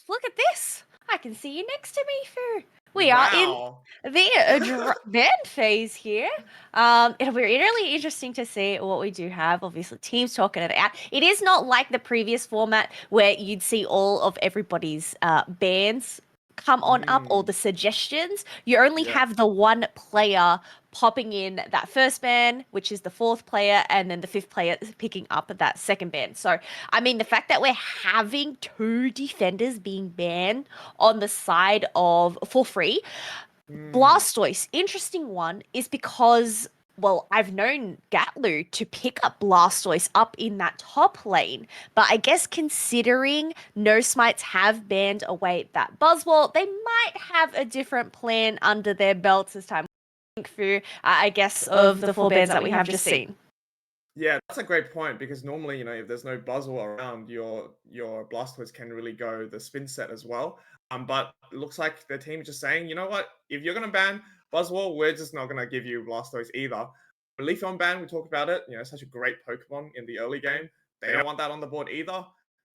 Look at this. I can see you next to me, Fu. We are in Wow. the band phase here. It'll be really interesting to see what we do have. Obviously, teams talking it out. It is not like the previous format where you'd see all of everybody's bands come on up, or Mm, the suggestions. You only yeah. have the one player popping in that first band, which is the fourth player, and then the fifth player picking up that second band. So I mean, the fact that we're having two defenders being banned on the side of for free. Mm, Blastoise, interesting one, is because, well, I've known Ghatlue to pick up Blastoise up in that top lane, but I guess considering no Smites have banned away that Buzzwole, they might have a different plan under their belts this time. Through, I guess, of the four bans that we have just seen. yeah, that's a great point because normally, if there's no Buzzwole around, your Blastoise can really go the spin set as well. But it looks like the team is just saying, you know what? If you're gonna ban Buzzwole, we're just not gonna give you Blastoise either. Leafeon ban, we talked about it. Such a great Pokemon in the early game. They don't want that on the board either.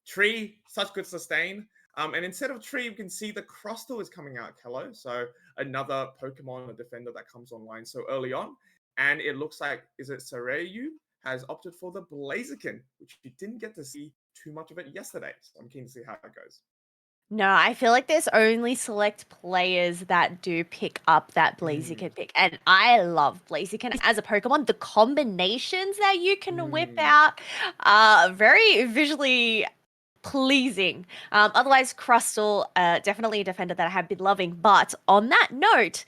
Tree, such good sustain. And instead of Tree, we can see the Crustle is coming out, Kelo. So another Pokemon, a defender that comes online so early on. And it looks like, is it Sareyu? Has opted for the Blaziken, which you didn't get to see too much of it yesterday. So I'm keen to see how it goes. No, I feel like there's only select players that do pick up that Mm, Blaziken pick. And I love Blaziken as a Pokemon. The combinations that you can whip mm, out are very visually pleasing. Otherwise, Crustle, definitely a defender that I have been loving. But on that note,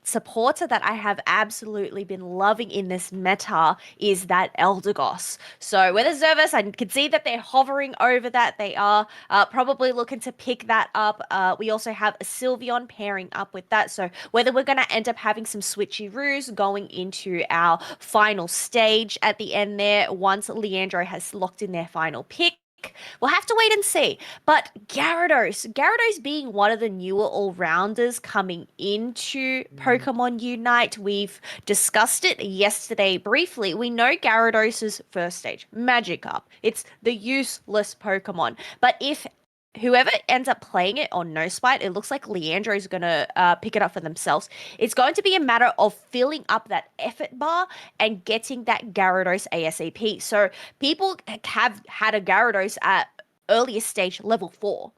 supporter that I have absolutely been loving in this meta is that Eldegoss. So with yeah. a Zervis, I can see that they're hovering over that. They are probably looking to pick that up. We also have a Sylveon pairing up with that. So whether we're going to end up having some switcheroos going into our final stage at the end there, once Leandro has locked in their final pick, we'll have to wait and see. But Gyarados being one of the newer all-rounders coming into Mm, Pokemon Unite, we've discussed it yesterday briefly. We know Gyarados's first stage, Magikarp. It's the useless Pokemon. But if whoever ends up playing it on No Spite, it looks like Leandro's gonna pick it up for themselves. It's going to be a matter of filling up that effort bar and getting that Gyarados ASAP. So people have had a Gyarados at earliest stage level 4.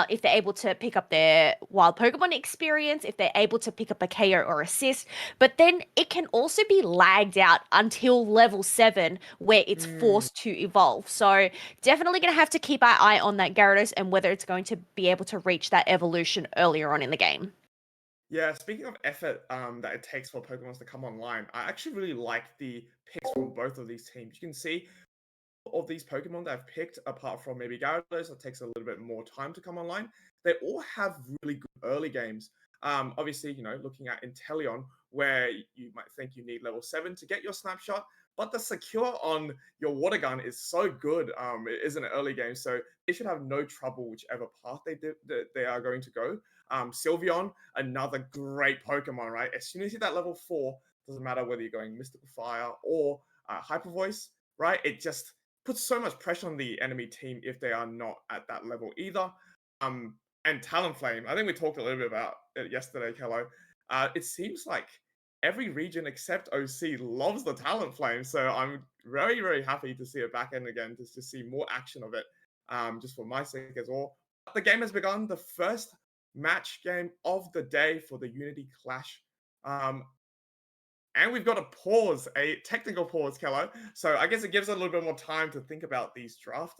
If they're able to pick up their wild Pokemon experience, if they're able to pick up a KO or assist, but then it can also be lagged out until level 7 where it's mm. forced to evolve. So definitely going to have to keep our eye on that Gyarados and whether it's going to be able to reach that evolution earlier on in the game. Yeah, speaking of effort that it takes for Pokemon to come online, I actually really like the picks from both of these teams. You can see of these Pokemon that I've picked, apart from maybe Gyarados, that takes a little bit more time to come online, they all have really good early games. Obviously, looking at Inteleon, where you might think you need level 7 to get your snapshot, but the secure on your water gun is so good. It is an early game, so they should have no trouble whichever path they are going to go. Sylveon, another great Pokemon, right? As soon as you hit that level 4, doesn't matter whether you're going Mystical Fire or Hyper Voice, right? It just puts so much pressure on the enemy team if they are not at that level either. And Talonflame, I think we talked a little bit about it yesterday, Kello. It seems like every region except OC loves the Talonflame, so I'm very, very happy to see it back in again, just to see more action of it, just for my sake as well. The game has begun, the first match game of the day for the Unity Clash. Um, and we've got a technical pause, Kello. So I guess it gives a little bit more time to think about these drafts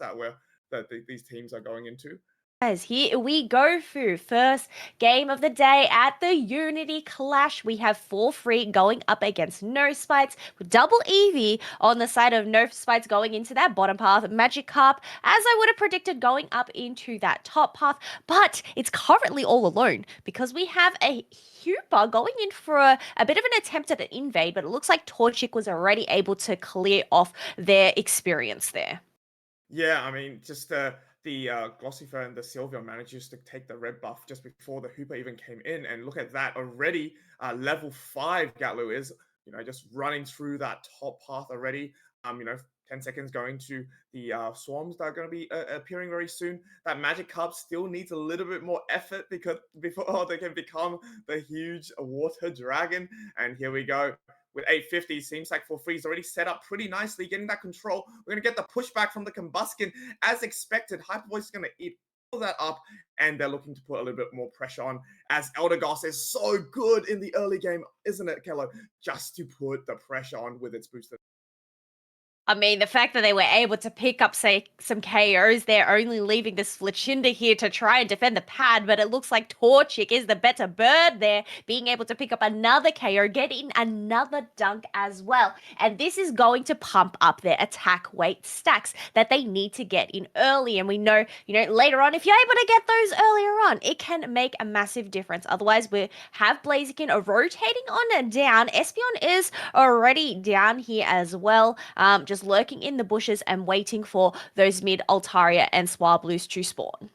these teams are going into. Guys, here we go through first game of the day at the Unity Clash. We have 4 free going up against No Spites with double Eevee on the side of No Spites going into that bottom path. Magikarp, as I would have predicted, going up into that top path, but it's currently all alone because we have a Hooper going in for a bit of an attempt at an invade, but it looks like Torchic was already able to clear off their experience there. Yeah, I mean, just the Glossifer and the Sylveon manages to take the red buff just before the Hooper even came in, and look at that already. Level 5 Ghatlue is, just running through that top path already. 10 seconds going to the swarms that are going to be appearing very soon. That magic carp still needs a little bit more effort because before they can become the huge water dragon. And here we go. With 850, seems like For Free is already set up pretty nicely, getting that control. We're going to get the pushback from the Combuskin as expected. Hyper Voice is going to eat all that up, and they're looking to put a little bit more pressure on as Eldegoss is so good in the early game, isn't it, Kelo? Just to put the pressure on with its boosted. I mean, the fact that they were able to pick up, say, some KOs, they're only leaving this Flichinda here to try and defend the pad, but it looks like Torchic is the better bird there, being able to pick up another KO, get in another dunk as well. And this is going to pump up their attack weight stacks that they need to get in early. And we know, later on, if you're able to get those earlier on, it can make a massive difference. Otherwise, we have Blaziken rotating on and down. Espeon is already down here as well. Just lurking in the bushes and waiting for those mid Altaria and Swablues to spawn.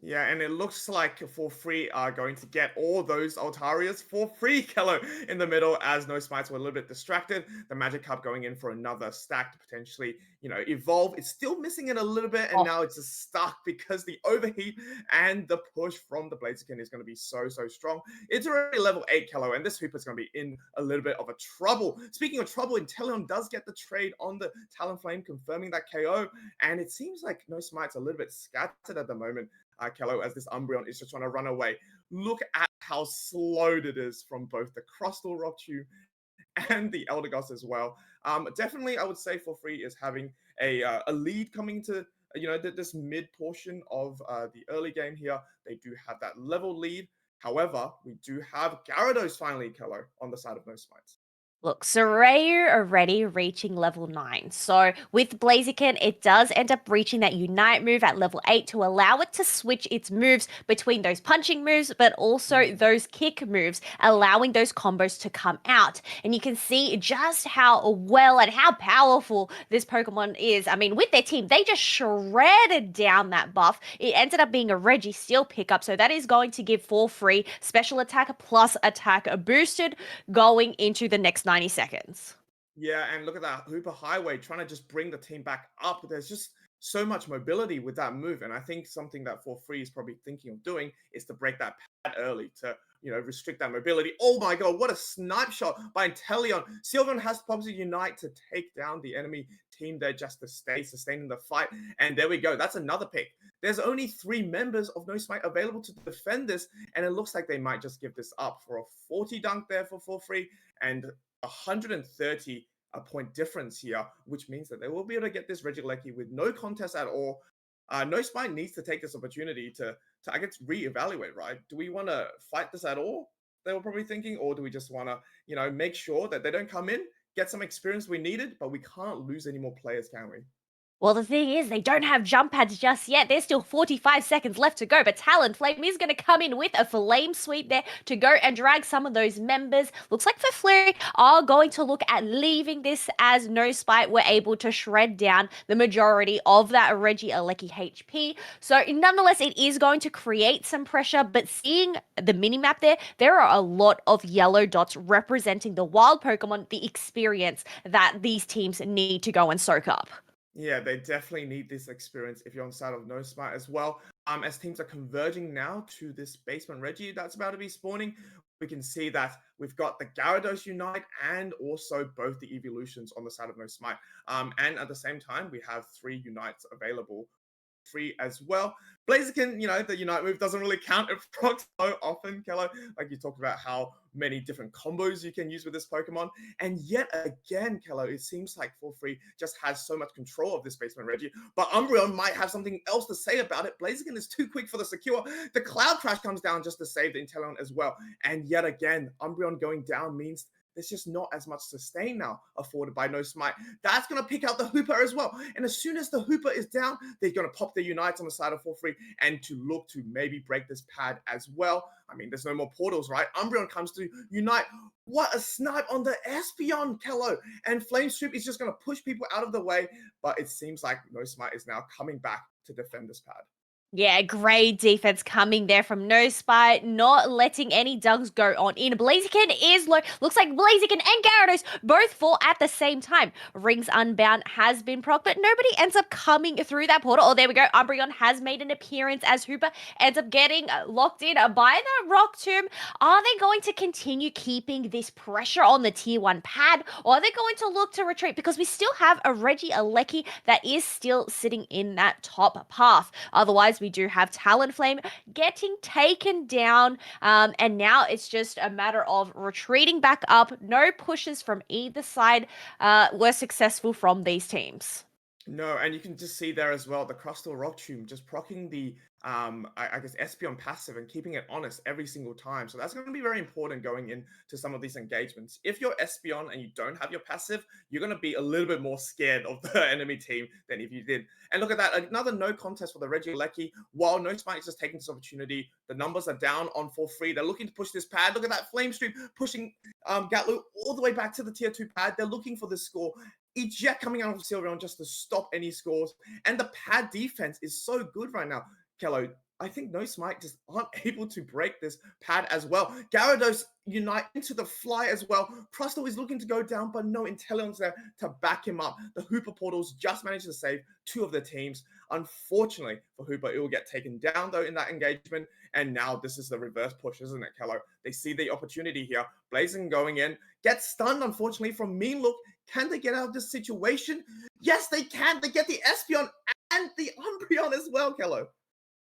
Yeah, and it looks like For Free are going to get all those Altarias for free, Kelo, in the middle, as No Smites were a little bit distracted. The Magic Cup going in for another stack to potentially, evolve. It's still missing it a little bit, and Oh, now it's just stuck because the overheat and the push from the Blaziken is going to be so, so strong. It's already level 8, Kelo, and this Hooper's going to be in a little bit of a trouble. Speaking of trouble, Inteleon does get the trade on the Talonflame, confirming that KO, and it seems like No Smites a little bit scattered at the moment. Kelo, as this Umbreon is just trying to run away. Look at how slowed it is from both the Crustal Rockchew and the Eldegoss as well. Definitely, I would say For Free is having a lead coming to this mid portion of the early game here. They do have that level lead. However, we do have Gyarados finally, Kelo, on the side of No Smites. look, Soraya already reaching level 9. So with Blaziken, it does end up reaching that Unite move at level 8 to allow it to switch its moves between those punching moves, but also those kick moves, allowing those combos to come out. And you can see just how well and how powerful this Pokemon is. I mean, with their team, they just shredded down that buff. It ended up being a Reggie Steel pickup, so that is going to give For Free special attack plus attack boosted going into the next 90 seconds. Yeah, and look at that Hooper Highway trying to just bring the team back up. There's just so much mobility with that move, and I think something that For Free is probably thinking of doing is to break that pad early to restrict that mobility. Oh my god, what a snipe shot by Inteleon! Sylveon has to probably unite to take down the enemy team there just to stay sustaining the fight, and there we go. That's another pick. There's only 3 members of No Smite available to defend this, and it looks like they might just give this up for a 40 dunk there for Free, and 130 a point difference here, which means that they will be able to get this Regieleki with no contest at all. No Spine needs to take this opportunity to I guess reevaluate, right? Do we want to fight this at all? They were probably thinking, or do we just want to, make sure that they don't come in, get some experience we needed, but we can't lose any more players, can we? Well, the thing is, they don't have jump pads just yet. There's still 45 seconds left to go, but Talonflame is going to come in with a flame sweep there to go and drag some of those members. Looks like Flurry are going to look at leaving this as No Spite were able to shred down the majority of that Regieleki HP. So, nonetheless, it is going to create some pressure, but seeing the minimap there are a lot of yellow dots representing the wild Pokemon, the experience that these teams need to go and soak up. Yeah, they definitely need this experience if you're on the side of No Smart as well. As teams are converging now to this basement Reggie that's about to be spawning, we can see that we've got the Gyarados Unite and also both the evolutions on the side of No Smite. And at the same time, we have 3 Unites available free as well. Blaziken, the Unite move doesn't really count at proc so often, Kelo. Like you talked about how many different combos you can use with this Pokemon. And yet again, Kelo, it seems like For Free just has so much control of this basement Reggie. But Umbreon might have something else to say about it. Blaziken is too quick for the secure. The Cloud Crash comes down just to save the Inteleon as well. And yet again, Umbreon going down means there's just not as much sustain now afforded by No Smite. That's going to pick out the Hooper as well. And as soon as the Hooper is down, they're going to pop their Unites on the side of For Free and to look to maybe break this pad as well. I mean, there's no more portals, right? Umbreon comes to Unite. What a snipe on the Espeon, Kelo. And Flame Sweep is just going to push people out of the way. But it seems like No Smite is now coming back to defend this pad. Yeah, great defense coming there from No Spite, not letting any Dugs go on in. Blaziken is low. Looks like Blaziken and Gyarados both fall at the same time. Rings Unbound has been proc, but nobody ends up coming through that portal. Oh, there we go. Umbreon has made an appearance as Hooper ends up getting locked in by the Rock Tomb. Are they going to continue keeping this pressure on the tier 1 pad, or are they going to look to retreat? Because we still have a Reggie Alecki that is still sitting in that top path. Otherwise, we do have Talonflame getting taken down, and now it's just a matter of retreating back up. No pushes from either side were successful from these teams. No, and you can just see there as well the Crustal Rock Tomb just procking the I guess Espeon passive and keeping it honest every single time. So that's going to be very important going into some of these engagements. If you're Espeon and you don't have your passive, you're going to be a little bit more scared of the enemy team than if you did. And look at that, another no contest for the Reggie Lecky. While No Smite is just taking this opportunity, the numbers are down on for free. They're looking to push this pad. Look at that Flame Stream pushing Ghatlue all the way back to the tier 2 pad. They're looking for this score. Eject coming out of Sylveon just to stop any scores. And the pad defense is so good right now. Kelo, I think No Smite just aren't able to break this pad as well. Gyarados unite into the fly as well. Crustle is looking to go down, but no Inteleon's there to back him up. The Hooper portals just managed to save two of the teams. Unfortunately for Hooper, it will get taken down though in that engagement. And now this is the reverse push, isn't it, Kelo? They see the opportunity here. Blazing going in. Gets stunned, unfortunately, from Mean Look. Can they get out of this situation? Yes, they can. They get the Espeon and the Umbreon as well, Kelo.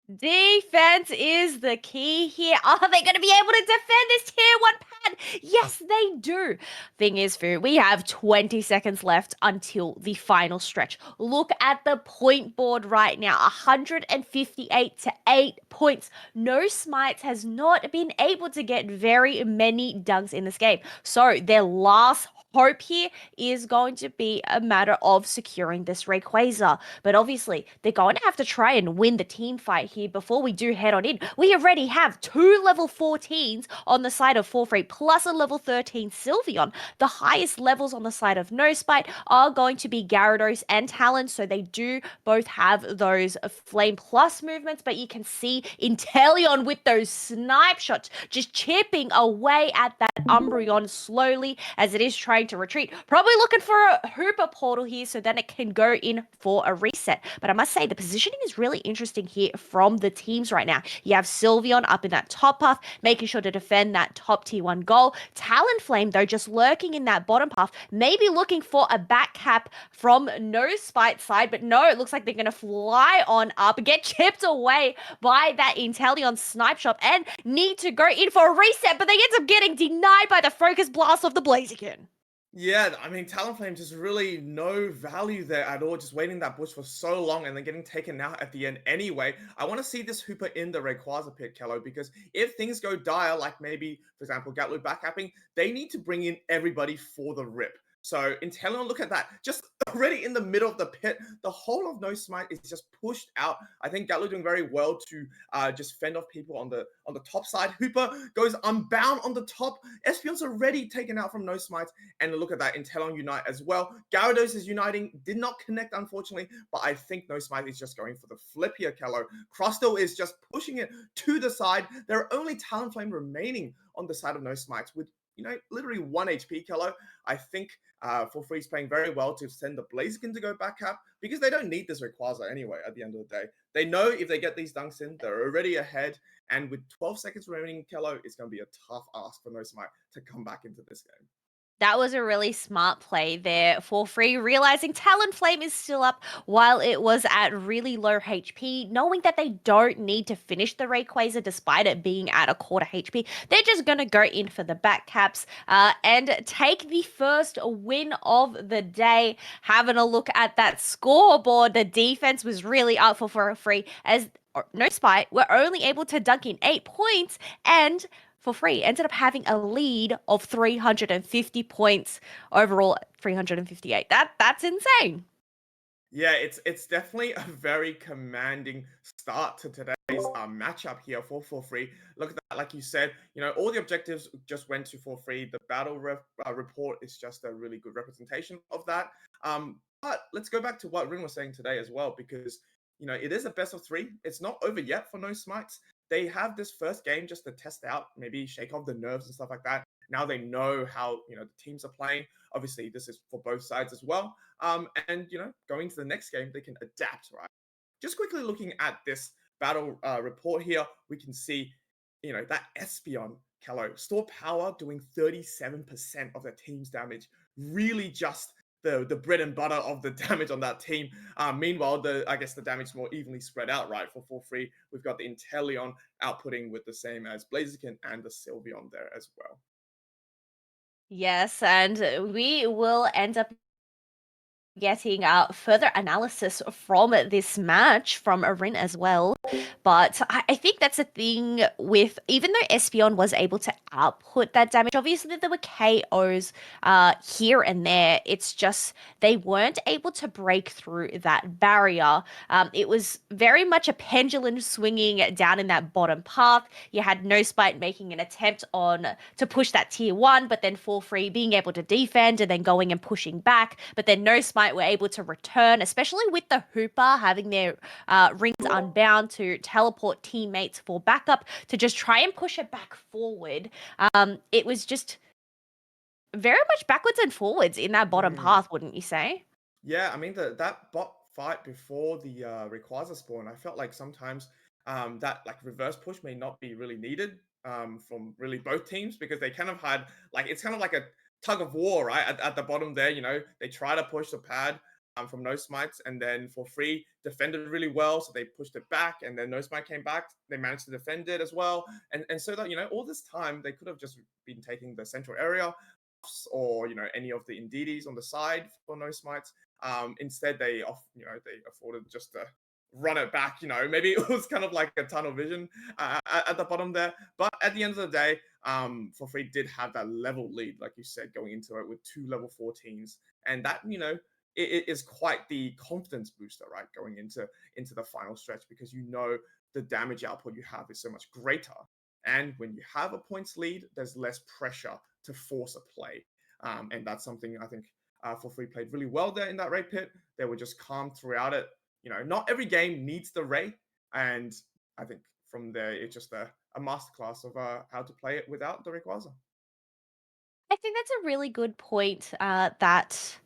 Defense is the key here. Are they going to be able to defend this tier 1 pad? Yes, they do. Thing is, Fu, we have 20 seconds left until the final stretch. Look at the point board right now, 158 to 8 points. No Smites has not been able to get very many dunks in this game. So their last hope here is going to be a matter of securing this Rayquaza. But obviously, they're going to have to try and win the team fight here before we do head on in. We already have two level 14s on the side of For Free, plus a level 13 Sylveon. The highest levels on the side of No Spite are going to be Gyarados and Talon, so they do both have those Flame Plus movements, but you can see Inteleon with those snipe shots just chipping away at that Umbreon slowly as it is trying to retreat. Probably looking for a Hooper portal here so then it can go in for a reset. But I must say, the positioning is really interesting here from the teams right now. You have Sylveon up in that top path, making sure to defend that top tier 1 goal. Talonflame, though, just lurking in that bottom path, maybe looking for a back cap from No Spite side, but no, it looks like they're going to fly on up, get chipped away by that Inteleon snipe shot, and need to go in for a reset, but they end up getting denied by the focus blast of the Blaziken. Yeah, I mean, Talonflame just really no value there at all, just waiting that bush for so long and then getting taken out at the end anyway. I want to see this Hooper in the Rayquaza pit, Kelo, because if things go dire, like maybe, for example, Ghatlue backcapping, they need to bring in everybody for the rip. So Inteleon, look at that. Just already in the middle of the pit, the whole of No Smite is just pushed out. I think Ghatlue doing very well to just fend off people on the top side. Hooper goes unbound on the top. Espeon's already taken out from No Smite. And look at that, Inteleon unite as well. Gyarados is uniting, did not connect, unfortunately, but I think No Smite is just going for the flip here, Kelo. Crustle is just pushing it to the side. There are only Talonflame remaining on the side of No Smites with, literally 1 HP, Kelo. I think For Free is playing very well to send the Blaziken to go back up because they don't need this Rayquaza anyway at the end of the day. They know if they get these dunks in, they're already ahead. And with 12 seconds remaining, Kelo, it's going to be a tough ask for No Smite to come back into this game. That was a really smart play there For Free, realizing Talonflame is still up while it was at really low HP, knowing that they don't need to finish the Rayquaza despite it being at a quarter HP. They're just going to go in for the back caps and take the first win of the day. Having a look at that scoreboard, the defense was really up For Free as No Spite were only able to dunk in 8 points, and For Free ended up having a lead of 350 points overall, 358. That's insane. Yeah, it's definitely a very commanding start to today's matchup here for free. Look at that, like you said, all the objectives just went to for free. The battle report is just a really good representation of that. But let's go back to what Rhinne was saying today as well, because it is a best of 3. It's not over yet for No Smites. They have this first game just to test out, maybe shake off the nerves and stuff like that. Now they know how the teams are playing. Obviously, this is for both sides as well. And going to the next game, they can adapt, right? Just quickly looking at this battle report here, we can see, that Espeon Kelo store power doing 37% of their team's damage. Really just the bread and butter of the damage on that team. Meanwhile, I guess the damage is more evenly spread out, right? For free, we've got the Inteleon outputting with the same as Blaziken and the Sylveon there as well. Yes, and we will end up getting further analysis from this match from Rhinne as well. But I think that's the thing with, even though Espeon was able to output that damage, obviously there were KOs here and there. It's just they weren't able to break through that barrier. It was very much a pendulum swinging down in that bottom path. You had No Spite making an attempt to push that tier 1, but then For Free being able to defend and then going and pushing back. But then No Spite were able to return, especially with the Hooper having their rings unbound to teleport teammates for backup to just try and push it back forward. It was just very much backwards and forwards in that bottom path, wouldn't you say? Yeah, I mean that bot fight before the Rayquaza spawn, I felt like sometimes that like reverse push may not be really needed from really both teams, because they kind of had like, it's kind of like a tug of war, right? At the bottom there, they try to push the pad from No Smites, and then For Free defended really well, so they pushed it back, and then No Smite came back. They managed to defend it as well, and so that all this time they could have just been taking the central area, or any of the Indidis on the side for No Smites. Instead, they afforded just to run it back. Maybe it was kind of like a tunnel vision at the bottom there. But at the end of the day, For Free did have that level lead, like you said, going into it with 2 level 14s, and that it is quite the confidence booster, right? Going into the final stretch, because the damage output you have is so much greater. And when you have a points lead, there's less pressure to force a play. And that's something I think For Free played really well there in that Ray pit. They were just calm throughout it. Not every game needs the Ray. And I think from there, it's just a masterclass of how to play it without the Rayquaza. I think that's a really good point, that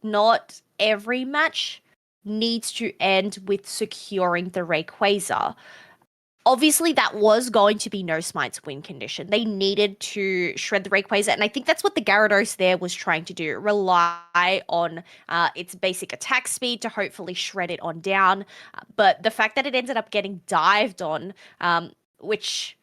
not every match needs to end with securing the Rayquaza. Obviously, that was going to be No Smite's win condition. They needed to shred the Rayquaza, and I think that's what the Gyarados there was trying to do. Rely on its basic attack speed to hopefully shred it on down. But the fact that it ended up getting dived on, which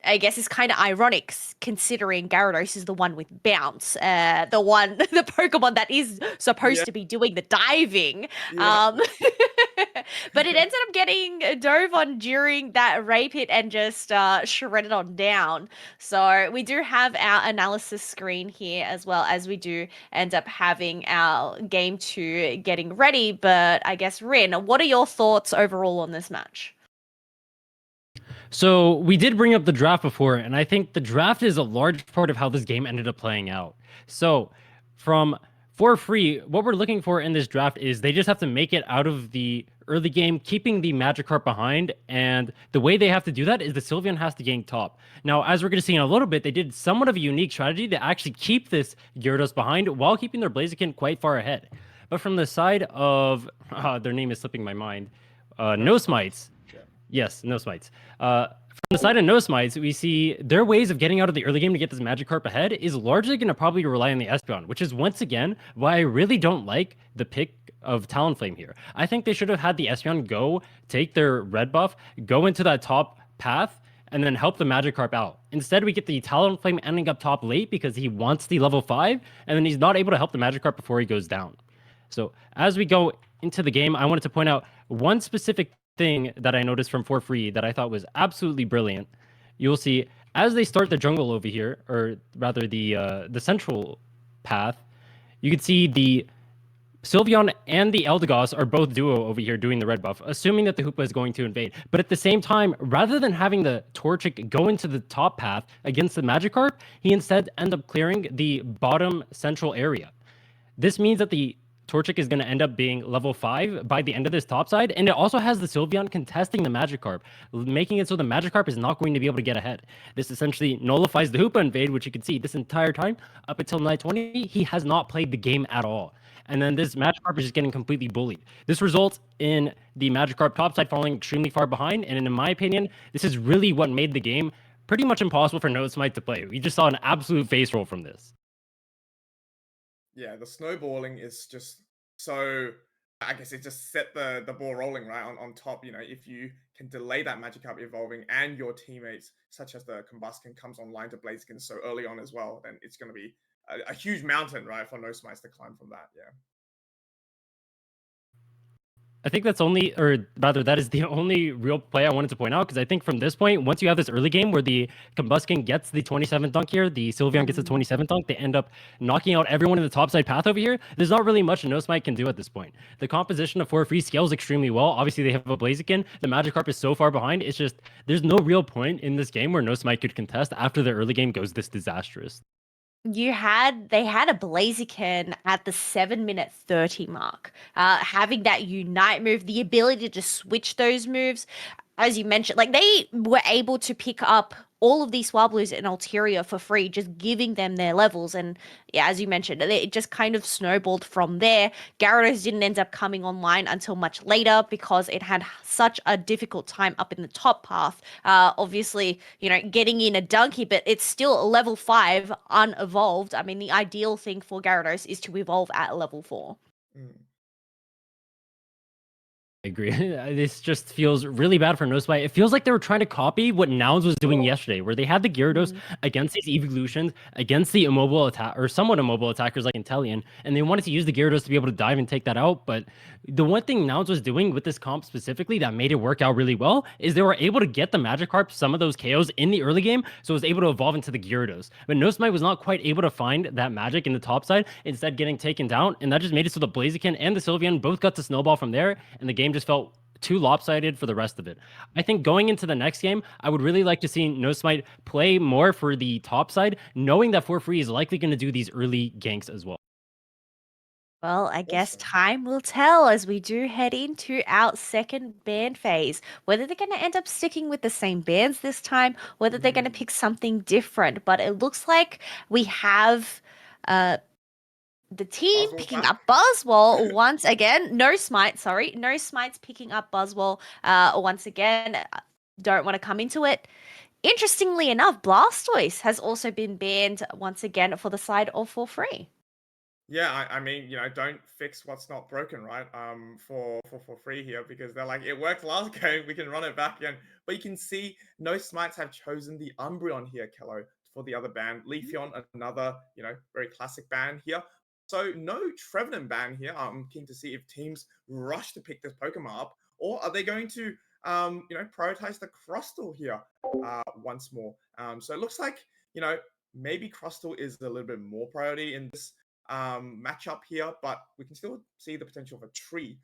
I guess is kind of ironic, considering Gyarados is the one with bounce, the Pokemon that is supposed to be doing the diving. Yeah. But it ended up getting dove on during that Ray pit and just shredded on down. So we do have our analysis screen here, as well as we do end up having our game 2 getting ready. But I guess, Rhinne, what are your thoughts overall on this match? So we did bring up the draft before, and I think the draft is a large part of how this game ended up playing out. So from For Free, what we're looking for in this draft is they just have to make it out of the early game, keeping the Magikarp behind, and the way they have to do that is the Sylveon has to gank top. Now, as we're going to see in a little bit, they did somewhat of a unique strategy to actually keep this Gyarados behind while keeping their Blaziken quite far ahead. But from the side of, their name is slipping my mind, No Smites. Yes, No Smites. From the side of No Smites, we see their ways of getting out of the early game to get this Magikarp ahead is largely going to probably rely on the Espeon, which is once again why I really don't like the pick of Talonflame here. I think they should have had the Espeon go take their red buff, go into that top path, and then help the Magikarp out. Instead, we get the Talonflame ending up top late because he wants the level 5, and then he's not able to help the Magikarp before he goes down. So as we go into the game, I wanted to point out one specific thing that I noticed from For Free that I thought was absolutely brilliant. You'll see as they start the jungle over here, or rather the central path, you can see the Sylveon and the Eldegoss are both duo over here doing the red buff, assuming that the Hoopa is going to invade. But at the same time, rather than having the Torchic go into the top path against the Magikarp, he instead ends up clearing the bottom central area. This means that the Torchic is going to end up being level 5 by the end of this top side. And it also has the Sylveon contesting the Magikarp, making it so the Magikarp is not going to be able to get ahead. This essentially nullifies the Hoopa invade, which you can see this entire time up until night 20, he has not played the game at all. And then this Magikarp is just getting completely bullied. This results in the Magikarp topside falling extremely far behind. And in my opinion, this is really what made the game pretty much impossible for No Smite to play. We just saw an absolute face roll from this. Yeah, the snowballing is just so. I guess it just set the ball rolling right on top. If you can delay that Magikarp evolving and your teammates, such as the Combuskin, comes online to Blaziken so early on as well, then it's going to be a huge mountain, right, for No Smites to climb from that. Yeah. I think that's only, or rather, that is the only real play I wanted to point out, because I think from this point, once you have this early game where the Combuskin gets the 27th dunk here, the Sylveon gets the 27th dunk, they end up knocking out everyone in the topside path over here. There's not really much No Smite can do at this point. The composition of 4 free scales extremely well. Obviously, they have a Blaziken. The Magikarp is so far behind. It's just, there's no real point in this game where No Smite could contest after the early game goes this disastrous. They had a Blaziken at the 7-minute 30 mark. Having that unite move, the ability to switch those moves, as you mentioned, like they were able to pick up all of these Swablues in Ulterior for free, just giving them their levels. And yeah, as you mentioned, it just kind of snowballed from there. Gyarados didn't end up coming online until much later because it had such a difficult time up in the top path. Obviously, getting in a donkey, but it's still a level 5 unevolved. I mean, the ideal thing for Gyarados is to evolve at level 4. Mm. I agree. This just feels really bad for No Smite. It feels like they were trying to copy what Nouns was doing yesterday, where they had the Gyarados against these evolutions, against the immobile attack or somewhat immobile attackers like Inteleon, and they wanted to use the Gyarados to be able to dive and take that out. But the one thing Nouns was doing with this comp specifically that made it work out really well is they were able to get the Magikarp some of those KOs in the early game, so it was able to evolve into the Gyarados. But No Smite was not quite able to find that magic in the top side, instead getting taken down, and that just made it so the Blaziken and the Sylveon both got to snowball from there, and the game just felt too lopsided for the rest of it. I think going into the next game, I would really like to see No Smite play more for the top side, knowing that 4-Free is likely going to do these early ganks as well. Well, I guess Awesome. time will tell as we do head into our second band phase. Whether they're going to end up sticking with the same bands this time, whether they're going to pick something different. But it looks like we have the team Oswald's picking back. up Buzzwole once again. No Smite, sorry. No Smite's picking up Buzzwole once again. Don't want to come into it. Interestingly enough, Blastoise has also been banned once again for the side of 4-Free. Yeah, I mean, don't fix what's not broken, right? For free here, because they're like, it worked last game, we can run it back again. But you can see no Smites have chosen the Umbreon here, Kelo, for the other ban. Leafeon, another, very classic ban here. So no Trevenant ban here. I'm keen to see if teams rush to pick this Pokemon up, or are they going to, prioritize the Crustle here once more. So it looks like, maybe Crustle is a little bit more priority in this matchup here, but we can still see the potential of a tree.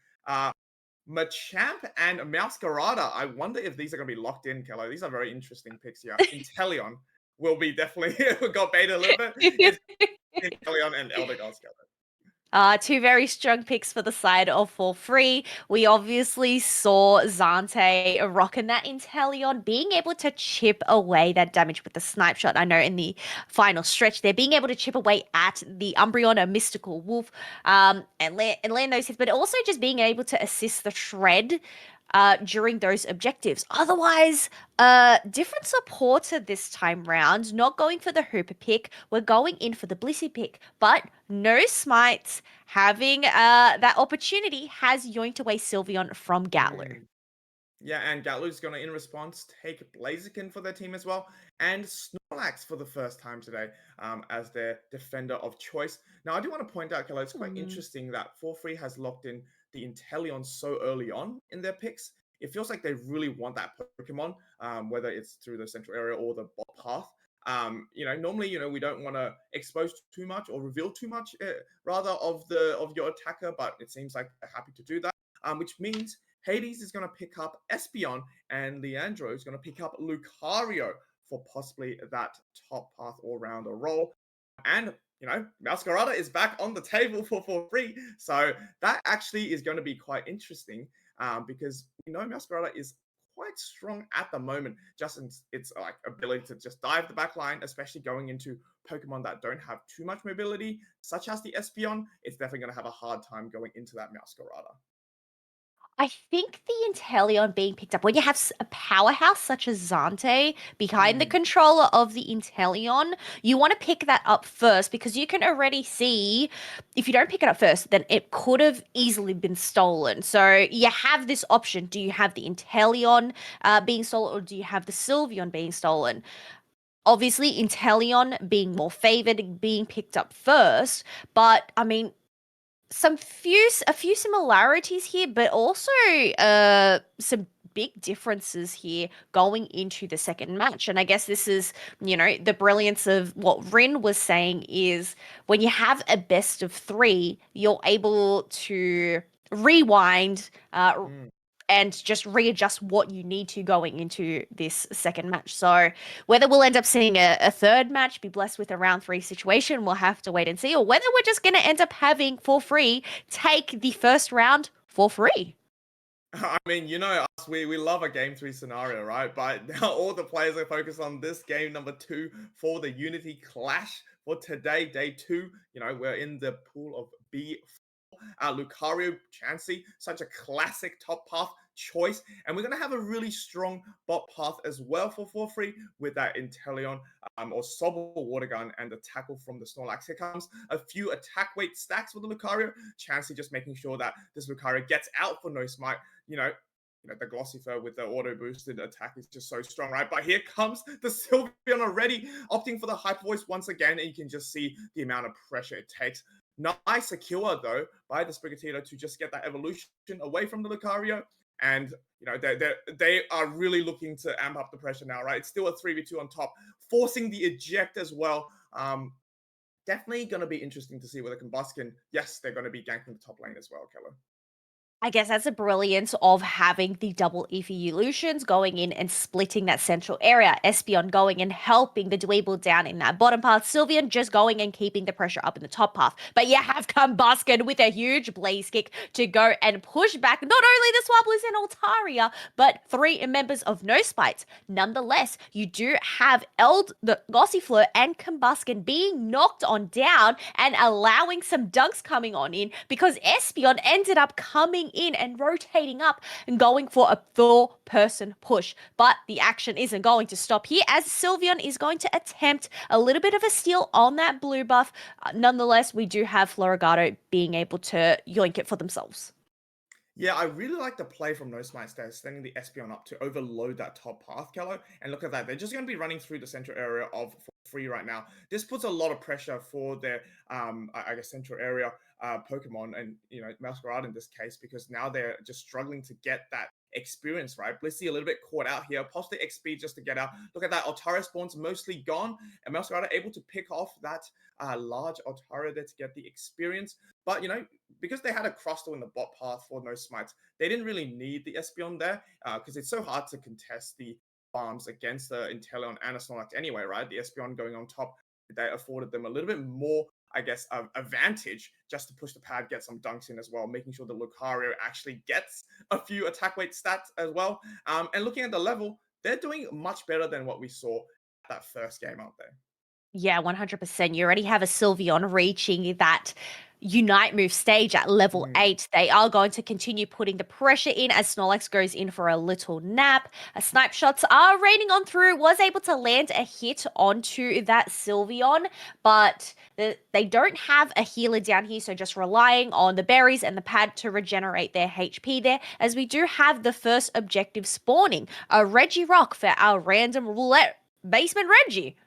Machamp and Mouscarada. I wonder if these are going to be locked in, Kelo. These are very interesting picks here. Inteleon will be definitely got baited a little bit. It's Inteleon and Eldegoss together. Two very strong picks for the side of 4-Free. We obviously saw Zante rocking that Inteleon, being able to chip away that damage with the snipe shot. I know in the final stretch, they're being able to chip away at the Umbreon, a mystical wolf, and land those hits, but also just being able to assist the shred during those objectives. Otherwise, different supporter this time round, not going for the Hooper pick. We're going in for the Blissey pick, but no Smites having that opportunity has yoinked away Sylveon from Ghatlue. Yeah, and Gatlue's going to, in response, take Blaziken for their team as well, and Snorlax for the first time today as their defender of choice. Now, I do want to point out, Kelo, it's quite interesting that 4-Free has locked in the Inteleon so early on in their picks. It feels like they really want that Pokemon, whether it's through the central area or the bot path. Normally, we don't want to expose too much or reveal too much, rather of your attacker, but it seems like they're happy to do that, which means Hades is going to pick up Espeon, and Leandro is going to pick up Lucario for possibly that top path all-rounder role. And Masquerada is back on the table for free. So that actually is going to be quite interesting because Masquerada is quite strong at the moment, just in its like ability to just dive the back line, especially going into Pokemon that don't have too much mobility, such as the Espeon. It's definitely going to have a hard time going into that Masquerada. I think the Inteleon being picked up when you have a powerhouse such as Zante behind the controller of the Inteleon, you want to pick that up first because you can already see if you don't pick it up first, then it could have easily been stolen. So you have this option. Do you have the Inteleon being stolen or do you have the Sylveon being stolen? Obviously, Inteleon being more favored, being picked up first, but I mean, a few similarities here, but also some big differences here going into the second match. And I guess this is, the brilliance of what Rhinne was saying is when you have a best of three, you're able to rewind, and just readjust what you need to going into this second match. So whether we'll end up seeing a third match, be blessed with a round three situation, we'll have to wait and see, or whether we're just going to end up having for free take the first round for free. I mean, us, we love a game three scenario, right? But now all the players are focused on this game number 2 for the Unity Clash for today, day 2. We're in the pool of B. Lucario, Chansey, such a classic top path choice. And we're going to have a really strong bot path as well for free with that Inteleon or Sobble Water Gun and the tackle from the Snorlax. Here comes a few attack weight stacks for the Lucario. Chansey just making sure that this Lucario gets out for no smite. The Glossy Fur with the auto boosted attack is just so strong, right? But here comes the Sylveon already opting for the Hyper Voice once again, and you can just see the amount of pressure it takes. Nice secure though by the Sprigatito to just get that evolution away from the Lucario, and they are really looking to amp up the pressure now, right? It's still a 3v2 on top, forcing the eject as well. Definitely going to be interesting to see whether Combusken, yes, they're going to be ganking the top lane as well, Kelo. I guess that's the brilliance of having the double evolutions going in and splitting that central area. Espeon going and helping the Dweeble down in that bottom path. Sylveon just going and keeping the pressure up in the top path. But you have Combusken with a huge blaze kick to go and push back not only the Swabblers and Altaria, but 3 members of No Spites. Nonetheless, you do have the Gossifleur and Combusken being knocked on down and allowing some dunks coming on in because Espeon ended up coming in and rotating up and going for a 4-person push. But the action isn't going to stop here as Sylveon is going to attempt a little bit of a steal on that blue buff. Nonetheless, we do have Floragato being able to yoink it for themselves. Yeah, I really like the play from No Smites there, sending the Espeon up to overload that top path, Kelo. And look at that. They're just going to be running through the central area of free right now. This puts a lot of pressure for their, I guess, central area Pokemon and, Masquerade in this case, because now they're just struggling to get that experience, right? Blissey a little bit caught out here, possibly XP just to get out. Look at that. Altaria spawn's mostly gone, and Masquerade able to pick off that large Altaria there to get the experience. But, because they had a Crustle in the bot path for No Smites, they didn't really need the Espeon there because it's so hard to contest the farms against the Inteleon and a Snorlax anyway, right? The Espeon going on top, they afforded them a little bit more, I guess, advantage just to push the pad, get some dunks in as well, making sure the Lucario actually gets a few attack weight stats as well. And looking at the level, they're doing much better than what we saw that first game out there. Yeah, 100%. You already have a Sylveon reaching that Unite move stage at level 8. They are going to continue putting the pressure in as Snorlax goes in for a little nap. Snipe shots are raining on through. Was able to land a hit onto that Sylveon, but they don't have a healer down here, so just relying on the berries and the pad to regenerate their HP there, as we do have the first objective spawning. A Regirock for our random roulette basement Reggie.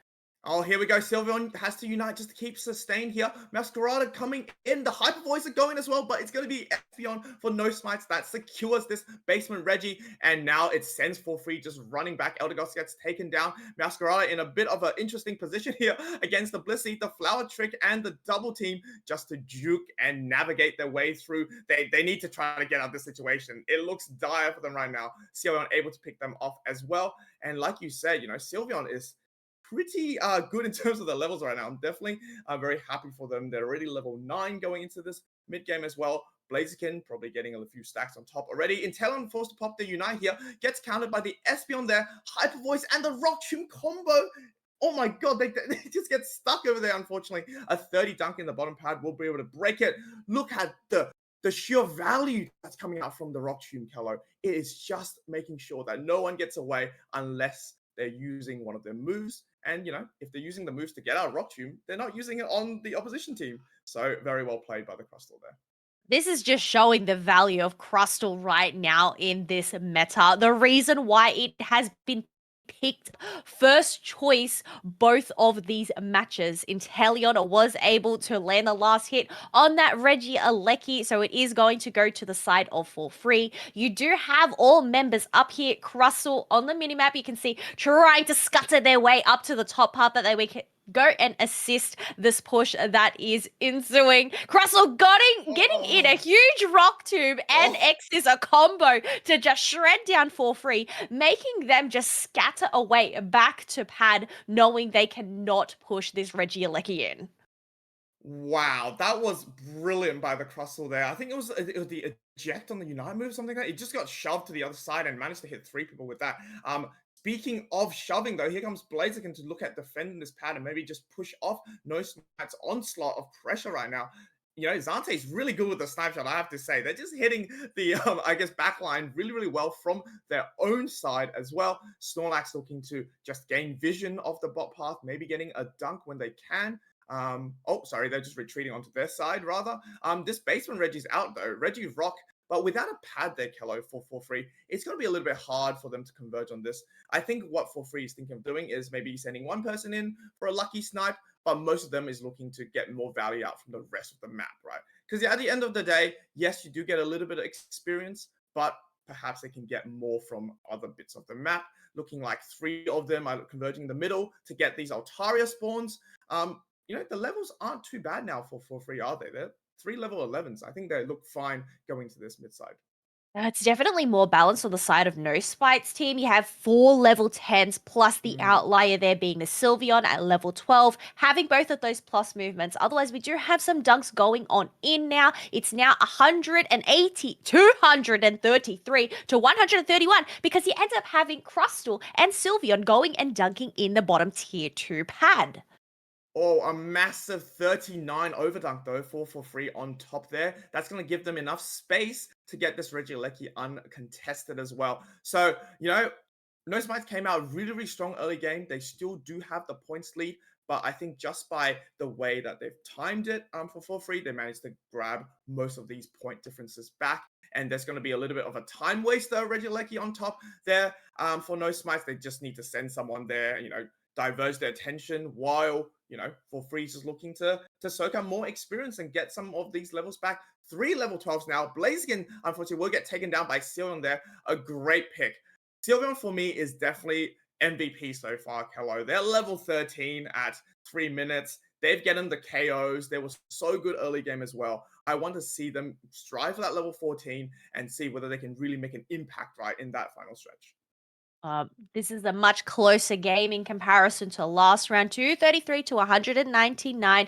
Oh, here we go. Sylveon has to unite just to keep sustained here. Masquerada coming in. The Hyper Voice are going as well, but it's going to be Espeon for No Smites that secures this basement Reggie. And now it sends for free, just running back. Eldegoss gets taken down. Masquerada in a bit of an interesting position here against the Blissey, the Flower Trick, and the double team just to juke and navigate their way through. They need to try to get out of this situation. It looks dire for them right now. Sylveon able to pick them off as well. And like you said, Sylveon is pretty good in terms of the levels right now. I'm definitely very happy for them. They're already level 9 going into this mid game as well. Blaziken probably getting a few stacks on top already. Intellon forced to pop the Unite here. Gets countered by the Espeon there. Hyper Voice and the Rock Tomb combo. Oh my god, they just get stuck over there, unfortunately. A 30 dunk in the bottom pad will be able to break it. Look at the sheer value that's coming out from the Rock Tomb, Kelo. It is just making sure that no one gets away unless they're using one of their moves. And, if they're using the moves to get out Rock Tomb, they're not using it on the opposition team. So very well played by the Crustle there. This is just showing the value of Crustle right now in this meta. The reason why it has been picked first choice both of these matches. Inteleon was able to land the last hit on that Regieleki, so it is going to go to the side of for free. You do have all members up here. Crustle on the minimap, you can see trying to scutter their way up to the top part that they can go and assist this push that is ensuing. Crustle getting in a huge rock tube and X is a combo to just shred down for free, making them just scatter away back to pad, knowing they cannot push this Regieleki in. Wow, that was brilliant by the Crustle there. I think it was the eject on the Unite move, something like that. It just got shoved to the other side and managed to hit 3 people with that. Speaking of shoving, though, here comes Blaziken to look at defending this pad and maybe just push off No Smites' onslaught of pressure right now. Zante's really good with the snipe shot, I have to say. They're just hitting the, backline really, really well from their own side as well. Snorlax looking to just gain vision of the bot path, maybe getting a dunk when they can. They're just retreating onto their side, rather. This basement Reggie's out, though. Reggie Rock, but without a pad there, Kelo, for free, it's going to be a little bit hard for them to converge on this. I think what for free is thinking of doing is maybe sending one person in for a lucky snipe, but most of them is looking to get more value out from the rest of the map, right? Because at the end of the day, yes, you do get a little bit of experience, but perhaps they can get more from other bits of the map. Looking like 3 of them are converging in the middle to get these Altaria spawns. The levels aren't too bad now for free, are they? They're 3 level 11s. I think they look fine going to this mid side. It's definitely more balanced on the side of No Spite's team. You have 4 level 10s plus the outlier there being the Sylveon at level 12, having both of those plus movements. Otherwise, we do have some dunks going on in now. It's now 233 to 131 because you end up having Crustle and Sylveon going and dunking in the bottom tier 2 pad. Oh, a massive 39 overdunk, though, for free on top there. That's going to give them enough space to get this Regieleki uncontested as well. So, No Smites came out really, really strong early game. They still do have the points lead, but I think just by the way that they've timed it for free, they managed to grab most of these point differences back. And there's going to be a little bit of a time waster, Regieleki on top there. For No Smites, they just need to send someone there, diverge their attention while, for free is just looking to soak up more experience and get some of these levels back. 3 level 12s now. Blaziken, unfortunately, will get taken down by Sylveon there. A great pick. Sylveon, for me, is definitely MVP so far, Kelo. They're level 13 at 3 minutes. They've gotten the KOs. They were so good early game as well. I want to see them strive for that level 14 and see whether they can really make an impact right in that final stretch. This is a much closer game in comparison to last round. 233 to 199.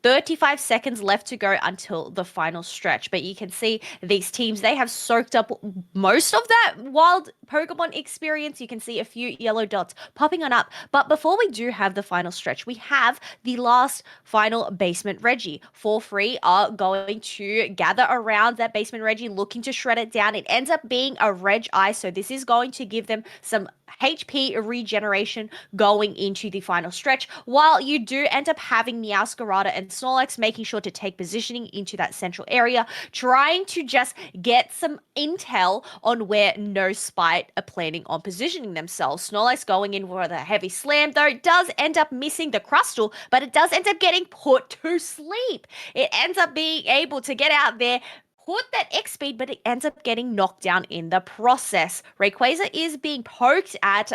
35 seconds left to go until the final stretch. But you can see these teams, they have soaked up most of that wild Pokemon experience. You can see a few yellow dots popping on up. But before we do have the final stretch, we have the last final basement Reggie. For free are going to gather around that basement Reggie, looking to shred it down. It ends up being a Reg Eye, so this is going to give them some HP regeneration going into the final stretch, while you do end up having Meowscarada and Snorlax making sure to take positioning into that central area, trying to just get some intel on where No Spite are planning on positioning themselves. Snorlax going in for the heavy slam, though it does end up missing the Crustle, but it does end up getting put to sleep. It ends up being able to get out there, put that X speed, but it ends up getting knocked down in the process. Rayquaza is being poked at.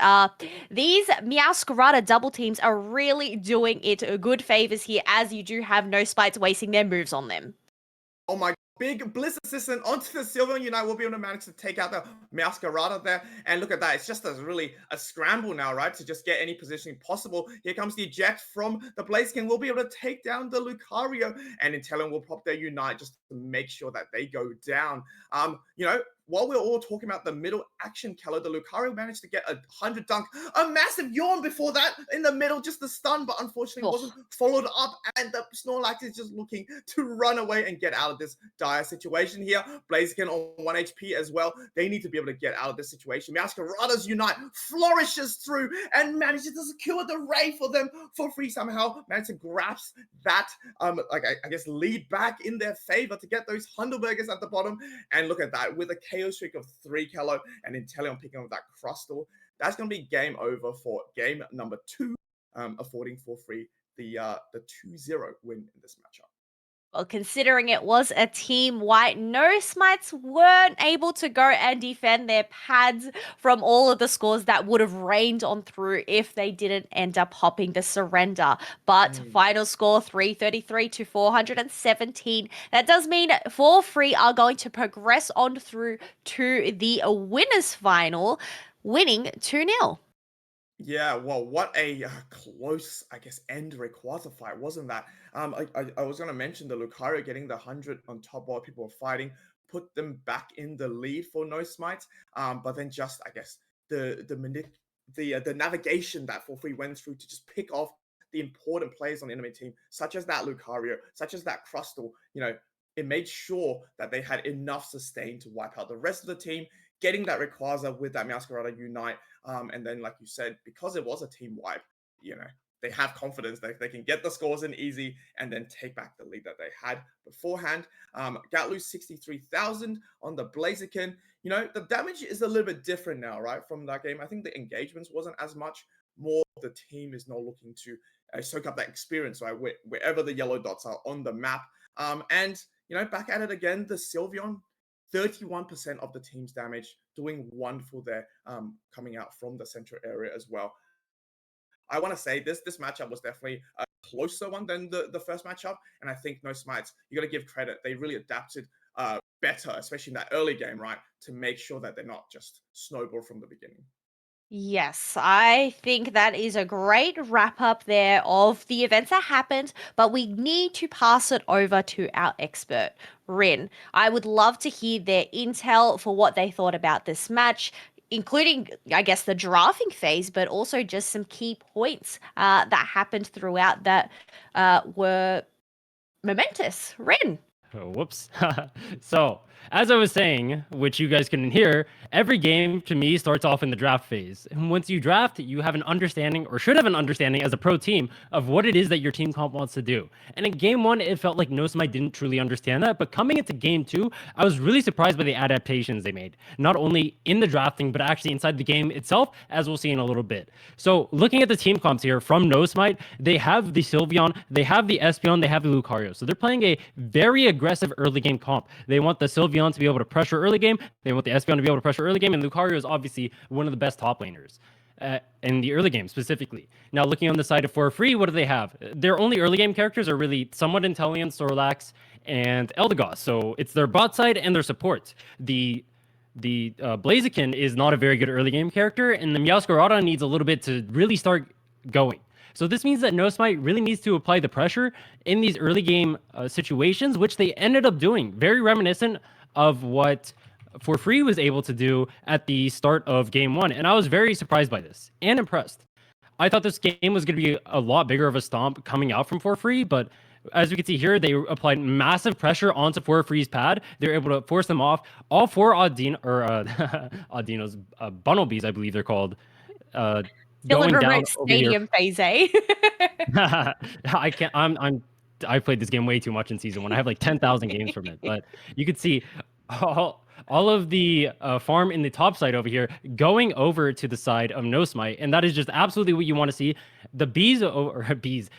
These Meowscarada double teams are really doing it good favors here, as you do have No Spites wasting their moves on them. Oh my big Bliss assistant onto the Sylveon Unite will be able to manage to take out the Masquerada there. And look at that. It's just a scramble now, right? To just get any positioning possible. Here comes the eject from the Blaziken. We'll be able to take down the Lucario. And Inteleon will pop their Unite just to make sure that they go down. While we're all talking about the middle action, Kelo, the Lucario managed to get a 100 dunk, a massive yawn before that in the middle, just the stun, but unfortunately wasn't followed up, and the Snorlax is just looking to run away and get out of this dire situation here. Blaziken on 1 HP as well. They need to be able to get out of this situation. Masquerada's Unite flourishes through and manages to secure the Ray for them for free somehow. Managed to grasp that, I guess, lead back in their favor to get those Hundelbergers at the bottom. And look at that, with a KO streak of 3 Kelo and Inteleon picking up that Crustle. That's going to be game over for game number 2, affording for free the 2-0 win in this matchup. Well, considering it was a team white, no Smites weren't able to go and defend their pads from all of the scores that would have rained on through if they didn't end up hopping the surrender. But final score 333 to 417. That does mean For Free are going to progress on through to the winners final, winning 2-0. Yeah, well, what a close, I guess, end quarter fight, wasn't that? I was going to mention the Lucario getting the 100 on top while people were fighting, put them back in the lead for no smites. But then just, I guess, the navigation that For Free went through to just pick off the important players on the enemy team, such as that Lucario, such as that Crustle, it made sure that they had enough sustain to wipe out the rest of the team, getting that Rayquaza with that Masquerada Unite. And then, like you said, because it was a team wipe, they have confidence that they can get the scores in easy and then take back the lead that they had beforehand. Ghatlue 63,000 on the Blaziken. The damage is a little bit different now, right, from that game. I think the engagements wasn't as much. More the team is now looking to soak up that experience, right, wherever the yellow dots are on the map. And back at it again, the Sylveon, 31% of the team's damage, doing wonderful there, coming out from the central area as well. I want to say this matchup was definitely a closer one than the first matchup, and I think no Smites, you got to give credit. They really adapted better, especially in that early game, right, to make sure that they're not just snowball from the beginning. Yes, I think that is a great wrap up there of the events that happened, but we need to pass it over to our expert, Rhinne. I would love to hear their intel for what they thought about this match, including, I guess, the drafting phase, but also just some key points that happened throughout that were momentous. Rhinne. Oh, whoops. So, as I was saying, which you guys couldn't hear, every game to me starts off in the draft phase. And once you draft, you have an understanding, or should have an understanding as a pro team, of what it is that your team comp wants to do. And in game 1, it felt like No Smite didn't truly understand that. But coming into game 2, I was really surprised by the adaptations they made. Not only in the drafting, but actually inside the game itself, as we'll see in a little bit. So, looking at the team comps here from No Smite, they have the Sylveon, they have the Espeon, they have the Lucario. So they're playing a very aggressive early game comp. They want the Sylveon to be able to pressure early game. They want the Espeon to be able to pressure early game. And Lucario is obviously one of the best top laners in the early game specifically. Now, looking on the side of For Free, what do they have? Their only early game characters are really somewhat Inteleon, Snorlax, and Eldegoss. So it's their bot side and their support. The Blaziken is not a very good early game character, and the Meowscarada needs a little bit to really start going. So this means that No Smite really needs to apply the pressure in these early game situations, which they ended up doing. Very reminiscent of what For Free was able to do at the start of game 1. And I was very surprised by this and impressed. I thought this game was going to be a lot bigger of a stomp coming out from For Free, but as we can see here, they applied massive pressure onto For Free's pad. They're able to force them off. All 4 Audinos, Bunnelbees, I believe they're called, Still in going down remote over here. stadium phase, eh? I can't. I played this game way too much in season 1. I have like 10,000 games from it, but you could see all of the farm in the top side over here going over to the side of No Smite, and that is just absolutely what you want to see. The bees,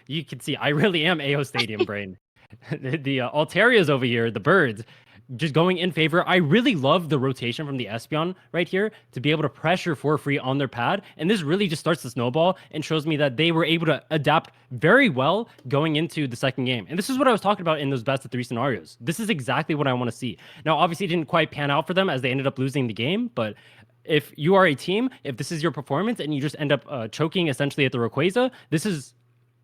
you can see I really am AO Stadium brain. The Altarias over here, the birds, just going in favor. I really love the rotation from the Espeon right here to be able to pressure for free on their pad. And this really just starts the snowball and shows me that they were able to adapt very well going into the second game. And this is what I was talking about in those best of 3 scenarios. This is exactly what I want to see. Now, obviously, it didn't quite pan out for them as they ended up losing the game, but if you are a team, if this is your performance and you just end up choking essentially at the Rayquaza, this is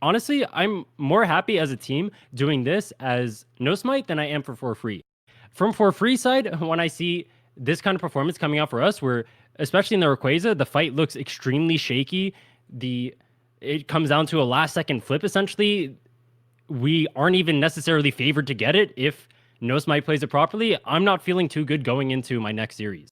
honestly, I'm more happy as a team doing this as no Smite than I am for free. From for free side, when I see this kind of performance coming out for us, where especially in the Rayquaza, the fight looks extremely shaky. It comes down to a last second flip essentially. We aren't even necessarily favored to get it if no Smite plays it properly. I'm not feeling too good going into my next series.